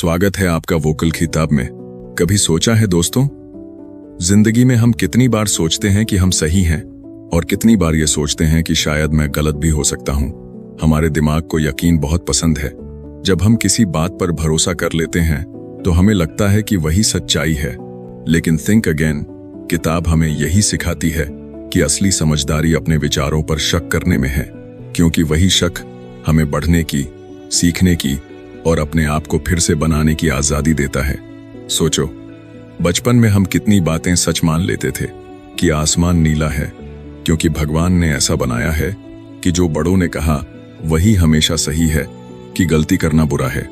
स्वागत है आपका वोकल खिताब में। कभी सोचा है दोस्तों, जिंदगी में हम कितनी बार सोचते हैं कि हम सही हैं और कितनी बार ये सोचते हैं कि शायद मैं गलत भी हो सकता हूं। हमारे दिमाग को यकीन बहुत पसंद है। जब हम किसी बात पर भरोसा कर लेते हैं तो हमें लगता है कि वही सच्चाई है। लेकिन थिंक अगेन किताब हमें यही सिखाती है कि असली समझदारी अपने विचारों पर शक करने में है, क्योंकि वही शक हमें बढ़ने की, सीखने की और अपने आप को फिर से बनाने की आजादी देता है। सोचो, बचपन में हम कितनी बातें सच मान लेते थे कि आसमान नीला है क्योंकि भगवान ने ऐसा बनाया है, कि जो बड़ों ने कहा वही हमेशा सही है, कि गलती करना बुरा है।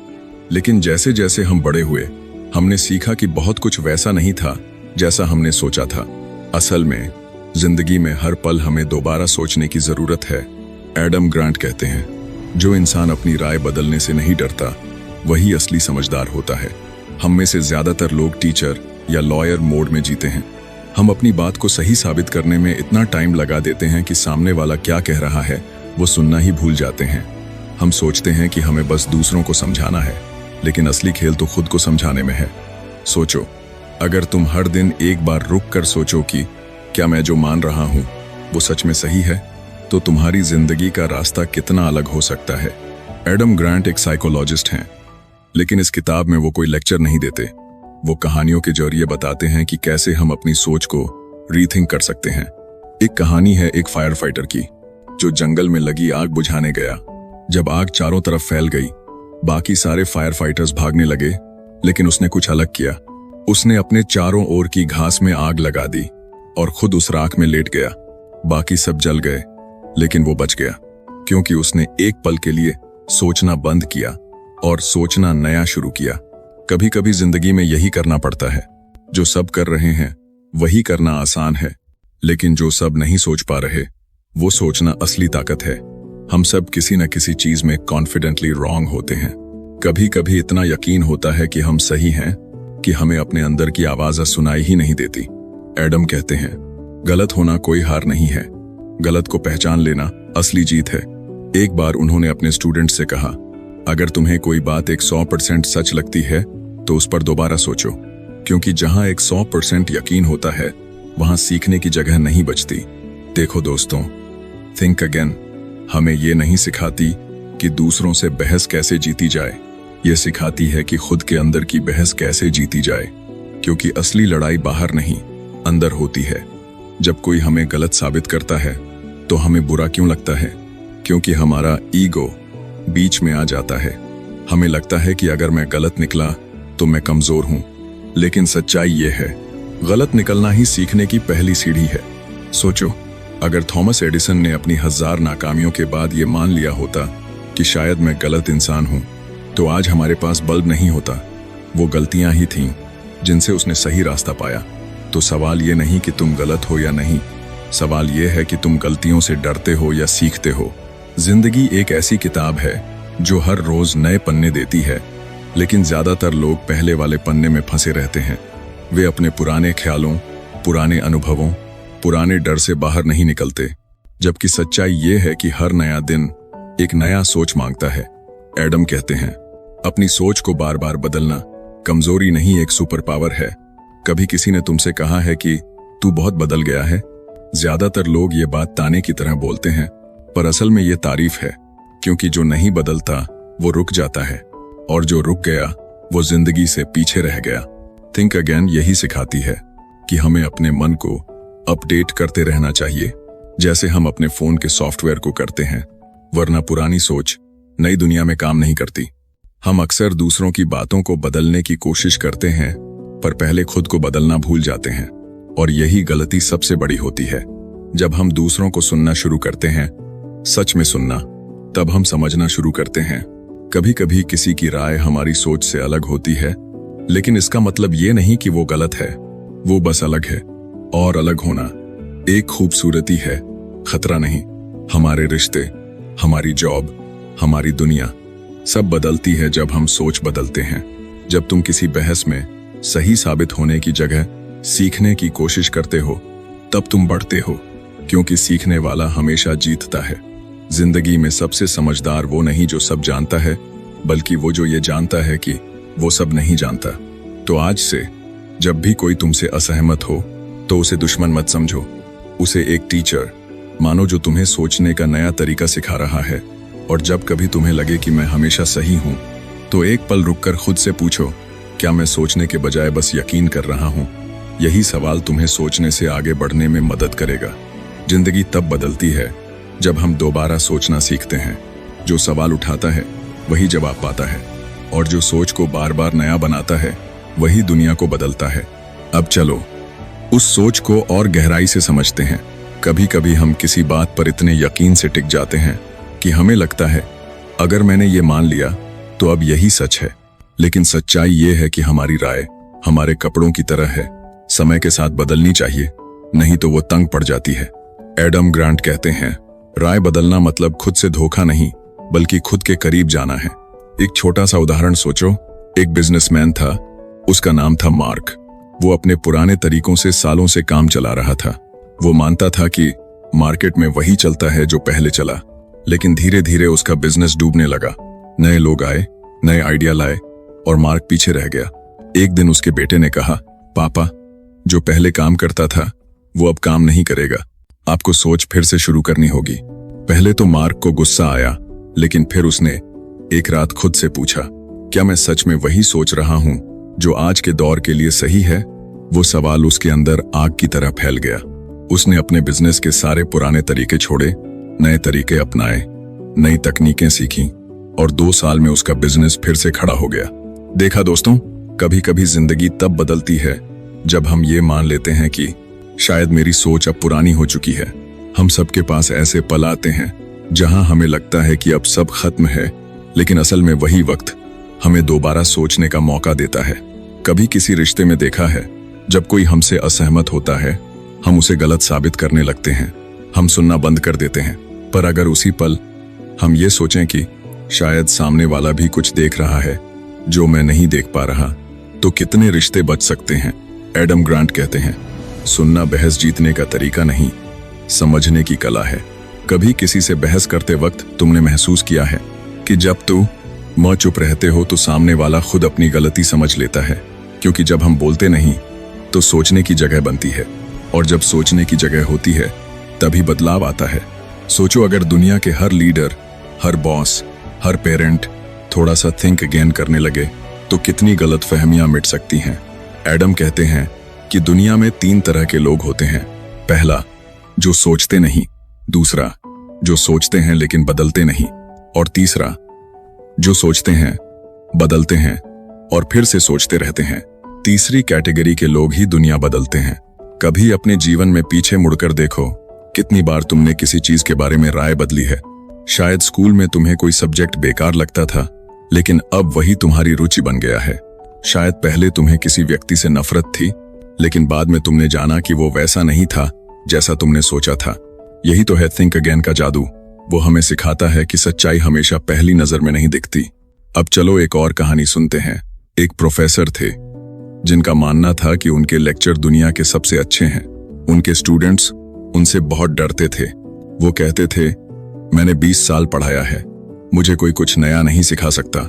लेकिन जैसे जैसे हम बड़े हुए हमने सीखा कि बहुत कुछ वैसा नहीं था जैसा हमने सोचा था। असल में जिंदगी में हर पल हमें दोबारा सोचने की जरूरत है। एडम ग्रांट कहते हैं, जो इंसान अपनी राय बदलने से नहीं डरता वही असली समझदार होता है। हम में से ज्यादातर लोग टीचर या लॉयर मोड में जीते हैं। हम अपनी बात को सही साबित करने में इतना टाइम लगा देते हैं कि सामने वाला क्या कह रहा है वो सुनना ही भूल जाते हैं। हम सोचते हैं कि हमें बस दूसरों को समझाना है, लेकिन असली खेल तो खुद को समझाने में है। सोचो, अगर तुम हर दिन एक बार रुक कर सोचो कि क्या मैं जो मान रहा हूं वो सच में सही है, तो तुम्हारी जिंदगी का रास्ता कितना अलग हो सकता है। एडम ग्रांट एक साइकोलॉजिस्ट हैं, लेकिन इस किताब में वो कोई लेक्चर नहीं देते। वो कहानियों के जरिए बताते हैं कि कैसे हम अपनी सोच को रीथिंक कर सकते हैं। एक कहानी है एक फायर फाइटर की, जो जंगल में लगी आग बुझाने गया। जब आग चारों तरफ फैल गई, बाकी सारे फायर फाइटर्स भागने लगे, लेकिन उसने कुछ अलग किया। उसने अपने चारों ओर की घास में आग लगा दी और खुद उस राख में लेट गया। बाकी सब जल गए, लेकिन वो बच गया, क्योंकि उसने एक पल के लिए सोचना बंद किया और सोचना नया शुरू किया। कभी कभी जिंदगी में यही करना पड़ता है। जो सब कर रहे हैं वही करना आसान है, लेकिन जो सब नहीं सोच पा रहे वो सोचना असली ताकत है। हम सब किसी न किसी चीज में कॉन्फिडेंटली रॉन्ग होते हैं। कभी कभी इतना यकीन होता है कि हम सही हैं कि हमें अपने अंदर की आवाज सुनाई ही नहीं देती। एडम कहते हैं, गलत होना कोई हार नहीं है, गलत को पहचान लेना असली जीत है। एक बार उन्होंने अपने स्टूडेंट से कहा, अगर तुम्हें कोई बात 100% सच लगती है तो उस पर दोबारा सोचो, क्योंकि जहां 100% यकीन होता है वहां सीखने की जगह नहीं बचती। देखो दोस्तों, थिंक अगेन हमें ये नहीं सिखाती कि दूसरों से बहस कैसे जीती जाए, ये सिखाती है कि खुद के अंदर की बहस कैसे जीती जाए, क्योंकि असली लड़ाई बाहर नहीं अंदर होती है। जब कोई हमें गलत साबित करता है तो हमें बुरा क्यों लगता है? क्योंकि हमारा ईगो बीच में आ जाता है। हमें लगता है कि अगर मैं गलत निकला तो मैं कमजोर हूं, लेकिन सच्चाई ये है, गलत निकलना ही सीखने की पहली सीढ़ी है। सोचो, अगर थॉमस एडिसन ने अपनी 1000 नाकामियों के बाद ये मान लिया होता कि शायद मैं गलत इंसान हूं, तो आज हमारे पास बल्ब नहीं होता। वो गलतियां ही थीं जिनसे उसने सही रास्ता पाया। तो सवाल ये नहीं कि तुम गलत हो या नहीं, सवाल ये है कि तुम गलतियों से डरते हो या सीखते हो। जिंदगी एक ऐसी किताब है जो हर रोज नए पन्ने देती है, लेकिन ज्यादातर लोग पहले वाले पन्ने में फंसे रहते हैं। वे अपने पुराने ख्यालों, पुराने अनुभवों, पुराने डर से बाहर नहीं निकलते। जबकि सच्चाई ये है कि हर नया दिन एक नया सोच मांगता है। एडम कहते हैं, अपनी सोच को बार बार बदलना कमजोरी नहीं, एक सुपर पावर है। कभी किसी ने तुमसे कहा है कि तू बहुत बदल गया है? ज्यादातर लोग ये बात ताने की तरह बोलते हैं, पर असल में ये तारीफ है, क्योंकि जो नहीं बदलता वो रुक जाता है, और जो रुक गया वो जिंदगी से पीछे रह गया। थिंक अगेन यही सिखाती है कि हमें अपने मन को अपडेट करते रहना चाहिए, जैसे हम अपने फोन के सॉफ्टवेयर को करते हैं, वरना पुरानी सोच नई दुनिया में काम नहीं करती। हम अक्सर दूसरों की बातों को बदलने की कोशिश करते हैं, पर पहले खुद को बदलना भूल जाते हैं, और यही गलती सबसे बड़ी होती है। जब हम दूसरों को सुनना शुरू करते हैं, सच में सुनना, तब हम समझना शुरू करते हैं। कभी कभी किसी की राय हमारी सोच से अलग होती है, लेकिन इसका मतलब ये नहीं कि वो गलत है, वो बस अलग है। और अलग होना एक खूबसूरती है, खतरा नहीं। हमारे रिश्ते, हमारी जॉब, हमारी दुनिया सब बदलती है जब हम सोच बदलते हैं। जब तुम किसी बहस में सही साबित होने की जगह सीखने की कोशिश करते हो, तब तुम बढ़ते हो, क्योंकि सीखने वाला हमेशा जीतता है। जिंदगी में सबसे समझदार वो नहीं जो सब जानता है, बल्कि वो जो ये जानता है कि वो सब नहीं जानता। तो आज से जब भी कोई तुमसे असहमत हो तो उसे दुश्मन मत समझो, उसे एक टीचर मानो जो तुम्हें सोचने का नया तरीका सिखा रहा है। और जब कभी तुम्हें लगे कि मैं हमेशा सही हूं, तो एक पल रुककर खुद से पूछो, क्या मैं सोचने के बजाय बस यकीन कर रहा हूं? यही सवाल तुम्हें सोचने से आगे बढ़ने में मदद करेगा। जिंदगी तब बदलती है जब हम दोबारा सोचना सीखते हैं। जो सवाल उठाता है वही जवाब पाता है, और जो सोच को बार बार नया बनाता है वही दुनिया को बदलता है। अब चलो उस सोच को और गहराई से समझते हैं। कभी कभी हम किसी बात पर इतने यकीन से टिक जाते हैं कि हमें लगता है अगर मैंने ये मान लिया तो अब यही सच है। लेकिन सच्चाई ये है कि हमारी राय हमारे कपड़ों की तरह है, समय के साथ बदलनी चाहिए, नहीं तो वो तंग पड़ जाती है। एडम ग्रांट कहते हैं, राय बदलना मतलब खुद से धोखा नहीं बल्कि खुद के करीब जाना है। एक छोटा सा उदाहरण सोचो। एक बिजनेसमैन था, उसका नाम था मार्क। वो अपने पुराने तरीकों से सालों से काम चला रहा था। वो मानता था कि मार्केट में वही चलता है जो पहले चला, लेकिन धीरे धीरे उसका बिजनेस डूबने लगा। नए लोग आए, नए आइडिया लाए और मार्क पीछे रह गया। एक दिन उसके बेटे ने कहा, पापा, जो पहले काम करता था वो अब काम नहीं करेगा, आपको सोच फिर से शुरू करनी होगी। पहले तो मार्क को गुस्सा आया, लेकिन फिर उसने एक रात खुद से पूछा, क्या मैं सच में वही सोच रहा हूं जो आज के दौर के लिए सही है? वो सवाल उसके अंदर आग की तरह फैल गया। उसने अपने बिजनेस के सारे पुराने तरीके छोड़े, नए तरीके अपनाए, नई तकनीकें सीखी और 2 साल में उसका बिजनेस फिर से खड़ा हो गया। देखा दोस्तों, कभी कभी जिंदगी तब बदलती है जब हम ये मान लेते हैं कि शायद मेरी सोच अब पुरानी हो चुकी है। हम सबके पास ऐसे पल आते हैं जहां हमें लगता है कि अब सब खत्म है, लेकिन असल में वही वक्त हमें दोबारा सोचने का मौका देता है। कभी किसी रिश्ते में देखा है, जब कोई हमसे असहमत होता है हम उसे गलत साबित करने लगते हैं, हम सुनना बंद कर देते हैं। पर अगर उसी पल हम ये सोचें कि शायद सामने वाला भी कुछ देख रहा है जो मैं नहीं देख पा रहा, तो कितने रिश्ते बच सकते हैं। एडम ग्रांट कहते हैं, सुनना बहस जीतने का तरीका नहीं, समझने की कला है। कभी किसी से बहस करते वक्त तुमने महसूस किया है कि जब तुम चुप रहते हो तो सामने वाला खुद अपनी गलती समझ लेता है? क्योंकि जब हम बोलते नहीं तो सोचने की जगह बनती है, और जब सोचने की जगह होती है तभी बदलाव आता है। सोचो, अगर दुनिया के हर लीडर, हर बॉस, हर पेरेंट थोड़ा सा थिंक अगेन करने लगे तो कितनी गलतफहमियां मिट सकती हैं। एडम कहते हैं कि दुनिया में 3 तरह के लोग होते हैं। पहला, जो सोचते नहीं। दूसरा, जो सोचते हैं लेकिन बदलते नहीं। और तीसरा, जो सोचते हैं, बदलते हैं और फिर से सोचते रहते हैं। तीसरी कैटेगरी के लोग ही दुनिया बदलते हैं। कभी अपने जीवन में पीछे मुड़कर देखो, कितनी बार तुमने किसी चीज के बारे में राय बदली है। शायद स्कूल में तुम्हें कोई सब्जेक्ट बेकार लगता था, लेकिन अब वही तुम्हारी रुचि बन गया है। शायद पहले तुम्हें किसी व्यक्ति से नफरत थी, लेकिन बाद में तुमने जाना कि वो वैसा नहीं था जैसा तुमने सोचा था। यही तो है थिंक अगेन का जादू। वो हमें सिखाता है कि सच्चाई हमेशा पहली नजर में नहीं दिखती। अब चलो एक और कहानी सुनते हैं। एक प्रोफेसर थे जिनका मानना था कि उनके लेक्चर दुनिया के सबसे अच्छे हैं। उनके स्टूडेंट्स उनसे बहुत डरते थे। वो कहते थे, मैंने 20 साल पढ़ाया है, मुझे कोई कुछ नया नहीं सिखा सकता।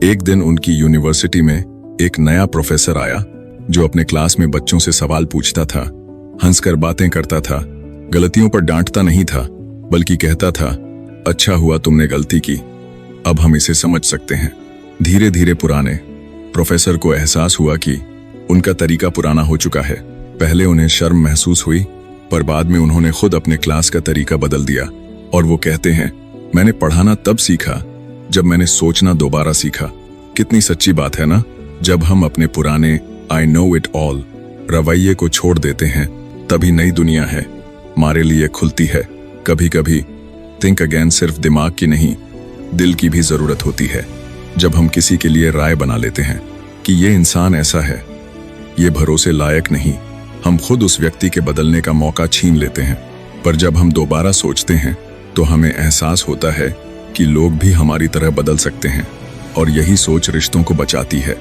एक दिन उनकी यूनिवर्सिटी में एक नया प्रोफेसर आया जो अपने क्लास में बच्चों से सवाल पूछता था, हंसकर बातें करता था, गलतियों पर डांटता नहीं था, बल्कि कहता था, अच्छा हुआ तुमने गलती की, अब हम इसे समझ सकते हैं। धीरे धीरे पुराने प्रोफेसर को एहसास हुआ कि उनका तरीका पुराना हो चुका है। पहले उन्हें शर्म महसूस हुई, पर बाद में उन्होंने खुद अपने क्लास का तरीका बदल दिया। और वो कहते हैं, मैंने पढ़ाना तब सीखा जब मैंने सोचना दोबारा सीखा। कितनी सच्ची बात है ना। जब हम अपने पुराने आई नो इट ऑल रवैये को छोड़ देते हैं, तभी नई दुनिया है हमारे लिए खुलती है। कभी कभी थिंक अगेन सिर्फ दिमाग की नहीं, दिल की भी जरूरत होती है। जब हम किसी के लिए राय बना लेते हैं कि ये इंसान ऐसा है, ये भरोसे लायक नहीं, हम खुद उस व्यक्ति के बदलने का मौका छीन लेते हैं। पर जब हम दोबारा सोचते हैं तो हमें एहसास होता है कि लोग भी हमारी तरह बदल सकते हैं, और यही सोच रिश्तों को बचाती है।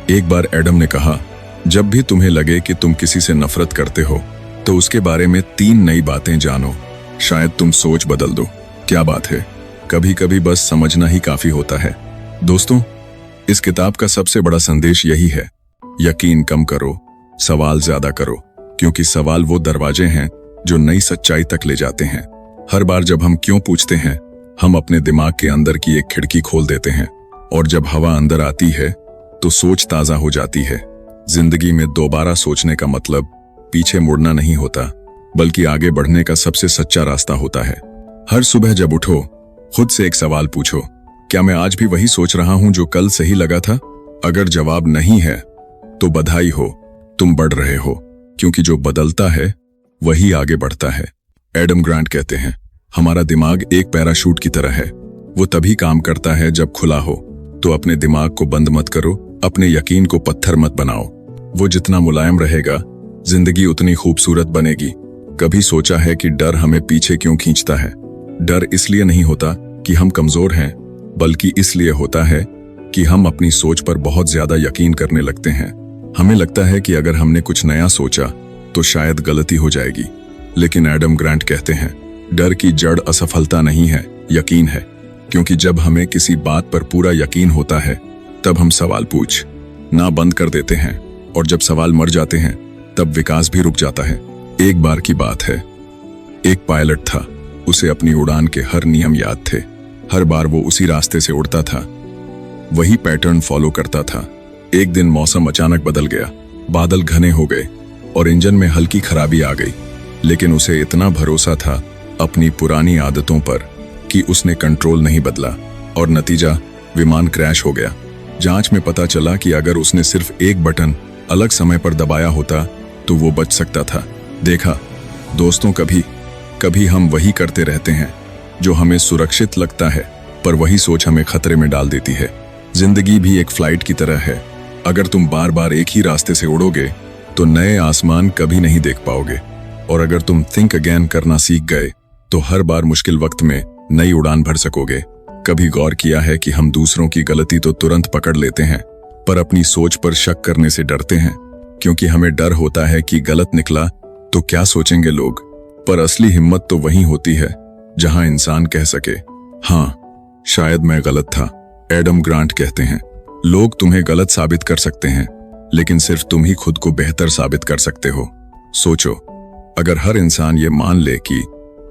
एक बार एडम ने कहा, जब भी तुम्हें लगे कि तुम किसी से नफरत करते हो तो उसके बारे में 3 नई बातें जानो, शायद तुम सोच बदल दो। क्या बात है, कभी कभी बस समझना ही काफी होता है। दोस्तों, इस किताब का सबसे बड़ा संदेश यही है, यकीन कम करो, सवाल ज्यादा करो, क्योंकि सवाल वो दरवाजे हैं जो नई सच्चाई तक ले जाते हैं। हर बार जब हम क्यों पूछते हैं, हम अपने दिमाग के अंदर की एक खिड़की खोल देते हैं, और जब हवा अंदर आती है तो सोच ताजा हो जाती है। जिंदगी में दोबारा सोचने का मतलब पीछे मुड़ना नहीं होता, बल्कि आगे बढ़ने का सबसे सच्चा रास्ता होता है। हर सुबह जब उठो, खुद से एक सवाल पूछो, क्या मैं आज भी वही सोच रहा हूं जो कल सही लगा था? अगर जवाब नहीं है तो बधाई हो, तुम बढ़ रहे हो, क्योंकि जो बदलता है वही आगे बढ़ता है। एडम ग्रांट कहते हैं, हमारा दिमाग एक पैराशूट की तरह है। वो तभी काम करता है जब खुला हो। तो अपने दिमाग को बंद मत करो, अपने यकीन को पत्थर मत बनाओ। वो जितना मुलायम रहेगा, जिंदगी उतनी खूबसूरत बनेगी। कभी सोचा है कि डर हमें पीछे क्यों खींचता है? डर इसलिए नहीं होता कि हम कमजोर हैं, बल्कि इसलिए होता है कि हम अपनी सोच पर बहुत ज्यादा यकीन करने लगते हैं। हमें लगता है कि अगर हमने कुछ नया सोचा तो शायद गलती हो जाएगी, लेकिन एडम ग्रांट कहते हैं, डर की जड़ असफलता नहीं है, यकीन है। क्योंकि जब हमें किसी बात पर पूरा यकीन होता है, तब हम सवाल पूछ ना बंद कर देते हैं, और जब सवाल मर जाते हैं तब विकास भी रुक जाता है। एक बार की बात है, एक पायलट था। उसे अपनी उड़ान के हर नियम याद थे। हर बार वो उसी रास्ते से उड़ता था, वही पैटर्न फॉलो करता था। एक दिन मौसम अचानक बदल गया, बादल घने हो गए और इंजन में हल्की खराबी आ गई। लेकिन उसे इतना भरोसा था अपनी पुरानी आदतों पर कि उसने कंट्रोल नहीं बदला, और नतीजा, विमान क्रैश हो गया। जांच में पता चला कि अगर उसने सिर्फ एक बटन अलग समय पर दबाया होता तो वो बच सकता था। देखा दोस्तों, कभी कभी हम वही करते रहते हैं जो हमें सुरक्षित लगता है, पर वही सोच हमें खतरे में डाल देती है। जिंदगी भी एक फ्लाइट की तरह है। अगर तुम बार बार एक ही रास्ते से उड़ोगे तो नए आसमान कभी नहीं देख पाओगे, और अगर तुम थिंक अगेन करना सीख गए तो हर बार मुश्किल वक्त में नई उड़ान भर सकोगे। कभी गौर किया है कि हम दूसरों की गलती तो तुरंत पकड़ लेते हैं, पर अपनी सोच पर शक करने से डरते हैं, क्योंकि हमें डर होता है कि गलत निकला तो क्या सोचेंगे लोग। पर असली हिम्मत तो वहीं होती है जहां इंसान कह सके, हाँ शायद मैं गलत था। एडम ग्रांट कहते हैं, लोग तुम्हें गलत साबित कर सकते हैं, लेकिन सिर्फ तुम ही खुद को बेहतर साबित कर सकते हो। सोचो, अगर हर इंसान ये मान ले कि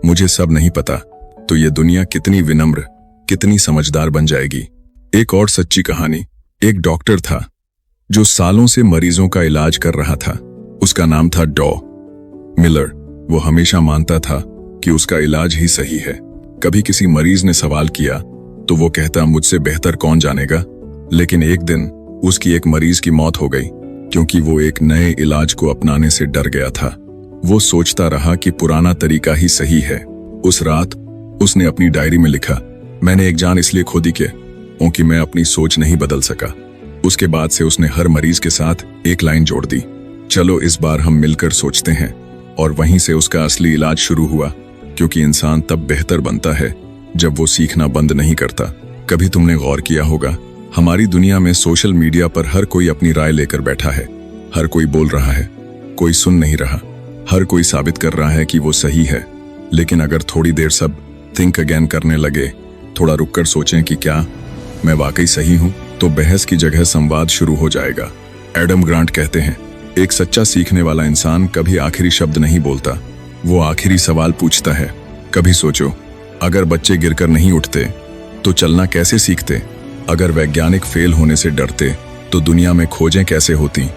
मुझे सब नहीं पता, तो ये दुनिया कितनी विनम्र, कितनी समझदार बन जाएगी। एक और सच्ची कहानी। एक डॉक्टर था जो सालों से मरीजों का इलाज कर रहा था। उसका नाम था डॉ मिलर। वो हमेशा मानता था कि उसका इलाज ही सही है। कभी किसी मरीज ने सवाल किया तो वो कहता, मुझसे बेहतर कौन जानेगा। लेकिन एक दिन उसकी एक मरीज की मौत हो गई, क्योंकि वो एक नए इलाज को अपनाने से डर गया था। वो सोचता रहा कि पुराना तरीका ही सही है। उस रात उसने अपनी डायरी में लिखा, मैंने एक जान इसलिए खो दी क्योंकि मैं अपनी सोच नहीं बदल सका। उसके बाद से उसने हर मरीज के साथ एक लाइन जोड़ दी, चलो इस बार हम मिलकर सोचते हैं। और वहीं से उसका असली इलाज शुरू हुआ, क्योंकि इंसान तब बेहतर बनता है जब वो सीखना बंद नहीं करता। कभी तुमने गौर किया होगा, हमारी दुनिया में सोशल मीडिया पर हर कोई अपनी राय लेकर बैठा है। हर कोई बोल रहा है, कोई सुन नहीं रहा। हर कोई साबित कर रहा है कि वो सही है। लेकिन अगर थोड़ी देर सब थिंक अगेन करने लगे, थोड़ा रुककर सोचें कि क्या मैं वाकई सही हूं, तो बहस की जगह संवाद शुरू हो जाएगा। एडम ग्रांट कहते हैं, एक सच्चा सीखने वाला इंसान कभी आखिरी शब्द नहीं बोलता, वो आखिरी सवाल पूछता है। कभी सोचो, अगर बच्चे गिरकर नहीं उठते तो चलना कैसे सीखते? अगर वैज्ञानिक फेल होने से डरते तो दुनिया में खोजें कैसे होती?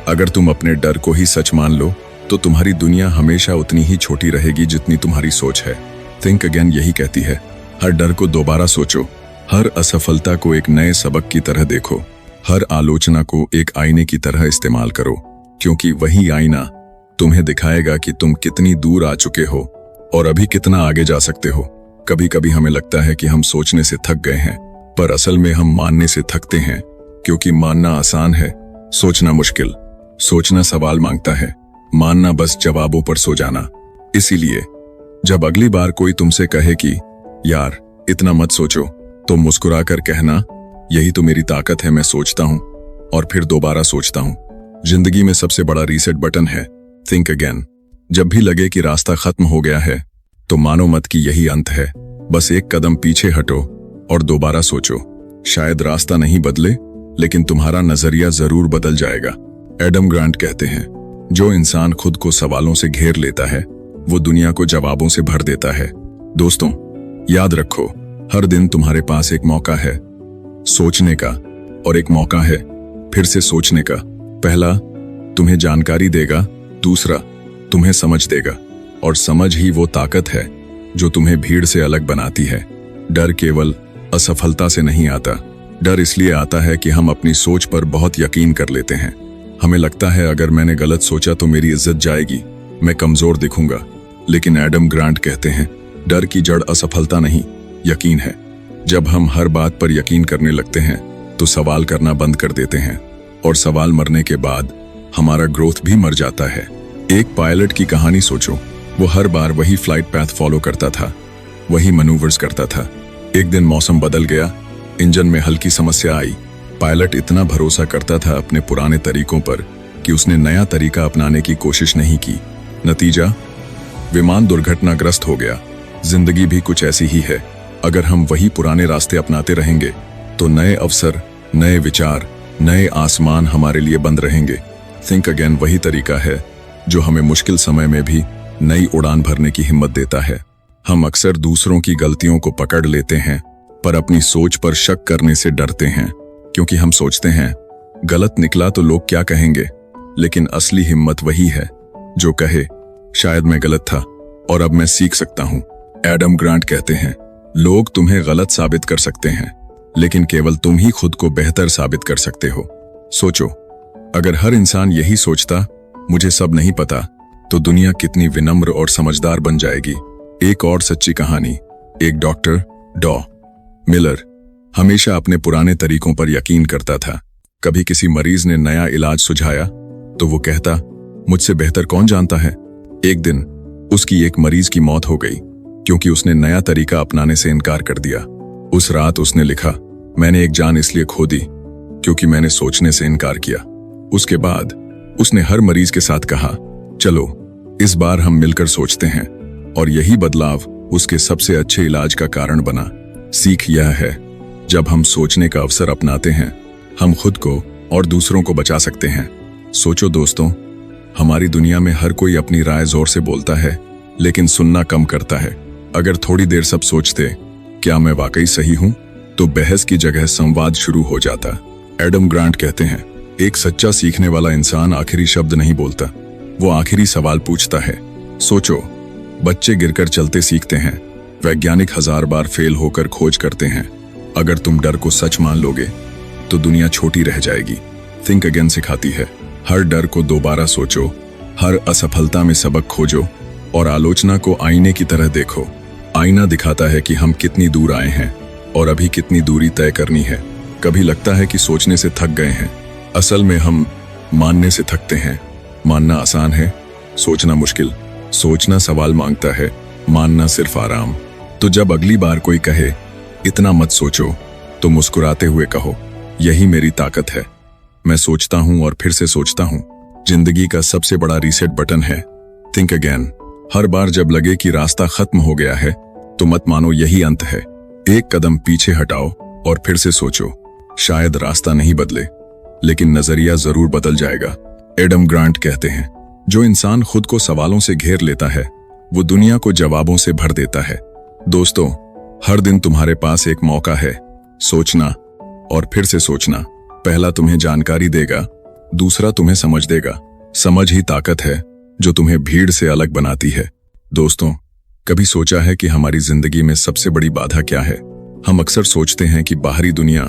अगर तुम अपने डर को ही सच मान लो तो तुम्हारी दुनिया हमेशा उतनी ही छोटी रहेगी जितनी तुम्हारी सोच है। थिंक अगेन यही कहती है, हर डर को दोबारा सोचो, हर असफलता को एक नए सबक की तरह देखो, हर आलोचना को एक आईने की तरह इस्तेमाल करो, क्योंकि वही आईना तुम्हें दिखाएगा कि तुम कितनी दूर आ चुके हो और अभी कितना आगे जा सकते हो। कभी कभी हमें लगता है कि हम सोचने से थक गए हैं, पर असल में हम मानने से थकते हैं, क्योंकि मानना आसान है, सोचना मुश्किल। सोचना सवाल मांगता है, मानना बस जवाबों पर सो जाना। इसीलिए जब अगली बार कोई तुमसे कहे कि यार इतना मत सोचो, तो मुस्कुराकर कहना, यही तो मेरी ताकत है, मैं सोचता हूं और फिर दोबारा सोचता हूं। जिंदगी में सबसे बड़ा रीसेट बटन है थिंक अगेन। जब भी लगे कि रास्ता खत्म हो गया है तो मानो मत कि यही अंत है। बस एक कदम पीछे हटो और दोबारा सोचो। शायद रास्ता नहीं बदले, लेकिन तुम्हारा नजरिया जरूर बदल जाएगा। एडम ग्रांट कहते हैं, जो इंसान खुद को सवालों से घेर लेता है वो दुनिया को जवाबों से भर देता है। दोस्तों, याद रखो, हर दिन तुम्हारे पास एक मौका है सोचने का और एक मौका है फिर से सोचने का। पहला तुम्हें जानकारी देगा, दूसरा तुम्हें समझ देगा, और समझ ही वो ताकत है जो तुम्हें भीड़ से अलग बनाती है। डर केवल असफलता से नहीं आता। डर इसलिए आता है कि हम अपनी सोच पर बहुत यकीन कर लेते हैं। हमें लगता है अगर मैंने गलत सोचा तो मेरी इज्जत जाएगी, मैं कमजोर दिखूंगा। लेकिन एडम ग्रांट कहते हैं, डर की जड़ असफलता नहीं, यकीन है। जब हम हर बात पर यकीन करने लगते हैं तो सवाल करना बंद कर देते हैं, और सवाल मरने के बाद हमारा ग्रोथ भी मर जाता है। एक पायलट की कहानी सोचो। वो हर बार वही फ्लाइट पैथ फॉलो करता था, वही मैनूवर्स करता था। एक दिन मौसम बदल गया, इंजन में हल्की समस्या आई। पायलट इतना भरोसा करता था अपने पुराने तरीकों पर कि उसने नया तरीका अपनाने की कोशिश नहीं की। नतीजा, विमान दुर्घटनाग्रस्त हो गया। जिंदगी भी कुछ ऐसी ही है। अगर हम वही पुराने रास्ते अपनाते रहेंगे तो नए अवसर, नए विचार, नए आसमान हमारे लिए बंद रहेंगे। थिंक अगेन वही तरीका है जो हमें मुश्किल समय में भी नई उड़ान भरने की हिम्मत देता है। हम अक्सर दूसरों की गलतियों को पकड़ लेते हैं पर अपनी सोच पर शक करने से डरते हैं, क्योंकि हम सोचते हैं गलत निकला तो लोग क्या कहेंगे। लेकिन असली हिम्मत वही है जो कहे, शायद मैं गलत था और अब मैं सीख सकता हूं। एडम ग्रांट कहते हैं, लोग तुम्हें गलत साबित कर सकते हैं लेकिन केवल तुम ही खुद को बेहतर साबित कर सकते हो। सोचो, अगर हर इंसान यही सोचता मुझे सब नहीं पता, तो दुनिया कितनी विनम्र और समझदार बन जाएगी। एक और सच्ची कहानी। एक डॉक्टर डॉ मिलर हमेशा अपने पुराने तरीकों पर यकीन करता था। कभी किसी मरीज ने नया इलाज सुझाया तो वो कहता, मुझसे बेहतर कौन जानता है। एक दिन उसकी एक मरीज की मौत हो गई क्योंकि उसने नया तरीका अपनाने से इनकार कर दिया। उस रात उसने लिखा, मैंने एक जान इसलिए खो दी क्योंकि मैंने सोचने से इनकार किया। उसके बाद उसने हर मरीज के साथ कहा, चलो इस बार हम मिलकर सोचते हैं, और यही बदलाव उसके सबसे अच्छे इलाज का कारण बना। सीख यह है, जब हम सोचने का अवसर अपनाते हैं हम खुद को और दूसरों को बचा सकते हैं। सोचो दोस्तों, हमारी दुनिया में हर कोई अपनी राय जोर से बोलता है लेकिन सुनना कम करता है। अगर थोड़ी देर सब सोचते, क्या मैं वाकई सही हूं, तो बहस की जगह संवाद शुरू हो जाता। एडम ग्रांट कहते हैं, एक सच्चा सीखने वाला इंसान आखिरी शब्द नहीं बोलता, वो आखिरी सवाल पूछता है। सोचो, बच्चे गिरकर चलते सीखते हैं, वैज्ञानिक 1000 बार फेल होकर खोज करते हैं। अगर तुम डर को सच मान लोगे तो दुनिया छोटी रह जाएगी। थिंक अगेन सिखाती है, हर डर को दोबारा सोचो, हर असफलता में सबक खोजो, और आलोचना को आईने की तरह देखो। आईना दिखाता है कि हम कितनी दूर आए हैं और अभी कितनी दूरी तय करनी है। कभी लगता है कि सोचने से थक गए हैं, असल में हम मानने से थकते हैं। मानना आसान है, सोचना मुश्किल। सोचना सवाल मांगता है, मानना सिर्फ आराम। तो जब अगली बार कोई कहे इतना मत सोचो, तो मुस्कुराते हुए कहो, यही मेरी ताकत है, मैं सोचता हूं और फिर से सोचता हूं। जिंदगी का सबसे बड़ा रीसेट बटन है थिंक अगेन। हर बार जब लगे कि रास्ता खत्म हो गया है तो मत मानो यही अंत है। एक कदम पीछे हटाओ और फिर से सोचो। शायद रास्ता नहीं बदले लेकिन नजरिया जरूर बदल जाएगा। एडम ग्रांट कहते हैं, जो इंसान खुद को सवालों से घेर लेता है वो दुनिया को जवाबों से भर देता है। दोस्तों, हर दिन तुम्हारे पास एक मौका है सोचना और फिर से सोचना। पहला तुम्हें जानकारी देगा, दूसरा तुम्हें समझ देगा। समझ ही ताकत है जो तुम्हें भीड़ से अलग बनाती है। दोस्तों, कभी सोचा है कि हमारी जिंदगी में सबसे बड़ी बाधा क्या है? हम अक्सर सोचते हैं कि बाहरी दुनिया,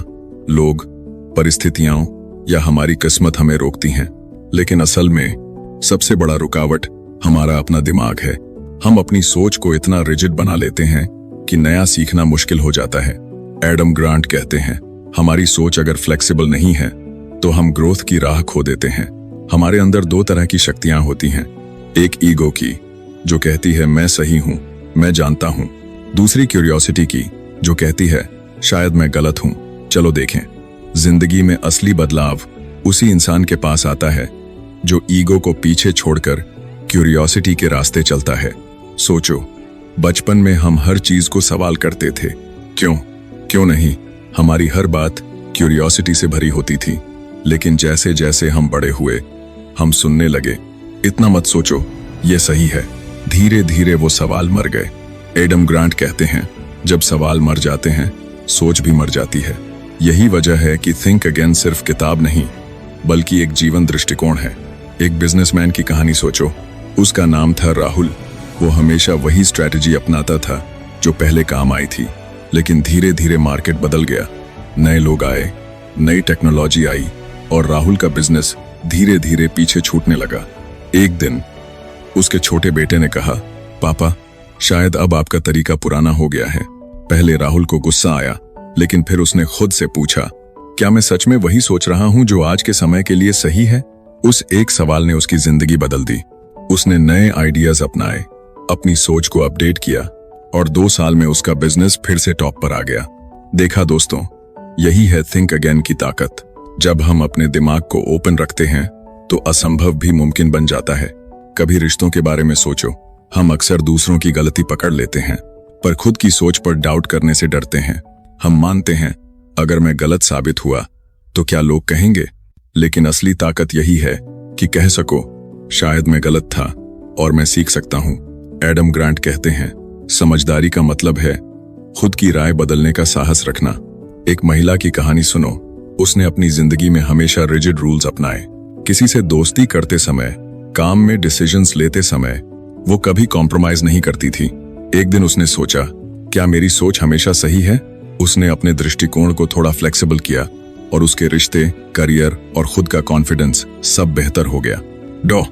लोग, परिस्थितियां या हमारी किस्मत हमें रोकती हैं, लेकिन असल में सबसे बड़ा रुकावट हमारा अपना दिमाग है। हम अपनी सोच को इतना रिजिड बना लेते हैं कि नया सीखना मुश्किल हो जाता है। एडम ग्रांट कहते हैं, हमारी सोच अगर फ्लेक्सिबल नहीं है तो हम ग्रोथ की राह खो देते हैं। हमारे अंदर दो तरह की शक्तियां होती हैं, एक ईगो की जो कहती है मैं सही हूं, मैं जानता हूं। दूसरी क्यूरियोसिटी की जो कहती है शायद मैं गलत हूं, चलो देखें। जिंदगी में असली बदलाव उसी इंसान के पास आता है जो ईगो को पीछे छोड़कर क्यूरियोसिटी के रास्ते चलता है। सोचो, बचपन में हम हर चीज को सवाल करते थे, क्यों नहीं। हमारी हर बात क्यूरियोसिटी से भरी होती थी। लेकिन जैसे जैसे हम बड़े हुए, हम सुनने लगे, इतना मत सोचो, ये सही है। धीरे धीरे वो सवाल मर गए। एडम ग्रांट कहते हैं, जब सवाल मर जाते हैं, सोच भी मर जाती है। यही वजह है कि थिंक अगेन सिर्फ किताब नहीं, बल्कि एक जीवन दृष्टिकोण है। एक बिजनेसमैन की कहानी सोचो। उसका नाम था राहुल। वो हमेशा वही स्ट्रैटेजी अपनाता था जो पहले काम आई थी। लेकिन धीरे धीरे मार्केट बदल गया, नए लोग आए, नई टेक्नोलॉजी आई और राहुल का बिजनेस धीरे धीरे पीछे छूटने लगा। एक दिन उसके छोटे बेटे ने कहा, पापा, शायद अब आपका तरीका पुराना हो गया है। पहले राहुल को गुस्सा आया, लेकिन फिर उसने खुद से पूछा, क्या मैं सच में वही सोच रहा हूं जो आज के समय के लिए सही है? उस एक सवाल ने उसकी जिंदगी बदल दी। उसने नए आइडियाज अपनाए, अपनी सोच को अपडेट किया और 2 साल में उसका बिजनेस फिर से टॉप पर आ गया। देखा दोस्तों, यही है थिंक अगेन की ताकत। जब हम अपने दिमाग को ओपन रखते हैं तो असंभव भी मुमकिन बन जाता है। कभी रिश्तों के बारे में सोचो। हम अक्सर दूसरों की गलती पकड़ लेते हैं, पर खुद की सोच पर डाउट करने से डरते हैं। हम मानते हैं, अगर मैं गलत साबित हुआ तो क्या लोग कहेंगे? लेकिन असली ताकत यही है कि कह सको, शायद मैं गलत था और मैं सीख सकता हूं। एडम ग्रांट कहते हैं, समझदारी का मतलब है खुद की राय बदलने का साहस रखना। एक महिला की कहानी सुनो। उसने अपनी जिंदगी में हमेशा रिजिड रूल्स अपनाए। किसी से दोस्ती करते समय, काम में डिसीजंस लेते समय वो कभी कॉम्प्रोमाइज नहीं करती थी। एक दिन उसने सोचा, क्या मेरी सोच हमेशा सही है? उसने अपने दृष्टिकोण को थोड़ा फ्लेक्सिबल किया और उसके रिश्ते, करियर और खुद का कॉन्फिडेंस सब बेहतर हो गया। डॉ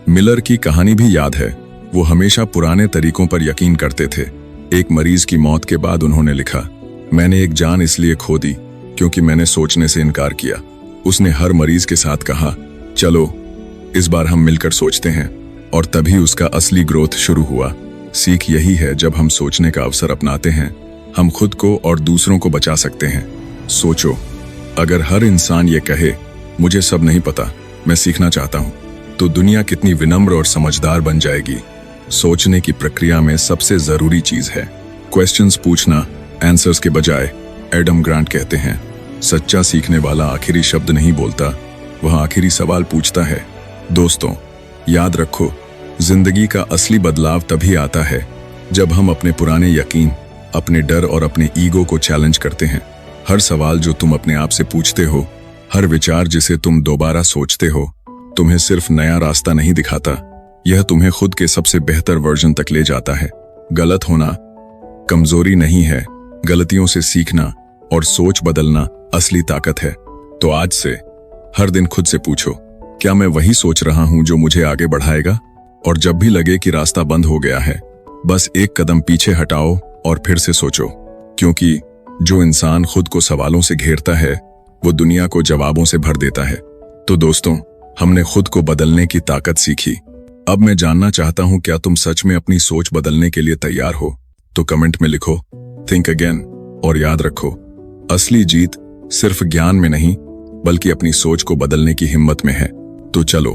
मिलर की कहानी भी याद है। वो हमेशा पुराने तरीकों पर यकीन करते थे। एक मरीज की मौत के बाद उन्होंने लिखा, मैंने एक जान इसलिए खो दी क्योंकि मैंने सोचने से इनकार किया। उसने हर मरीज के साथ कहा, चलो इस बार हम मिलकर सोचते हैं, और तभी उसका असली ग्रोथ शुरू हुआ। सीख यही है, जब हम सोचने का अवसर अपनाते हैं, हम खुद को और दूसरों को बचा सकते हैं। सोचो, अगर हर इंसान ये कहे, मुझे सब नहीं पता, मैं सीखना चाहता हूं, तो दुनिया कितनी विनम्र और समझदार बन जाएगी। सोचने की प्रक्रिया में सबसे जरूरी चीज है क्वेश्चंस पूछना, आंसर्स के बजाय। एडम ग्रांट कहते हैं, सच्चा सीखने वाला आखिरी शब्द नहीं बोलता, वह आखिरी सवाल पूछता है। दोस्तों, याद रखो, जिंदगी का असली बदलाव तभी आता है जब हम अपने पुराने यकीन, अपने डर और अपने ईगो को चैलेंज करते हैं। हर सवाल जो तुम अपने आप से पूछते हो, हर विचार जिसे तुम दोबारा सोचते हो, तुम्हें सिर्फ नया रास्ता नहीं दिखाता, यह तुम्हें खुद के सबसे बेहतर वर्जन तक ले जाता है। गलत होना कमजोरी नहीं है, गलतियों से सीखना और सोच बदलना असली ताकत है। तो आज से हर दिन खुद से पूछो, क्या मैं वही सोच रहा हूं जो मुझे आगे बढ़ाएगा? और जब भी लगे कि रास्ता बंद हो गया है, बस एक कदम पीछे हटाओ और फिर से सोचो, क्योंकि जो इंसान खुद को सवालों से घेरता है, वो दुनिया को जवाबों से भर देता है। तो दोस्तों, हमने खुद को बदलने की ताकत सीखी। अब मैं जानना चाहता हूं, क्या तुम सच में अपनी सोच बदलने के लिए तैयार हो? तो कमेंट में लिखो, थिंक अगेन। और याद रखो, असली जीत सिर्फ ज्ञान में नहीं, बल्कि अपनी सोच को बदलने की हिम्मत में है। तो चलो,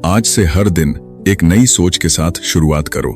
आज से हर दिन एक नई सोच के साथ शुरुआत करो।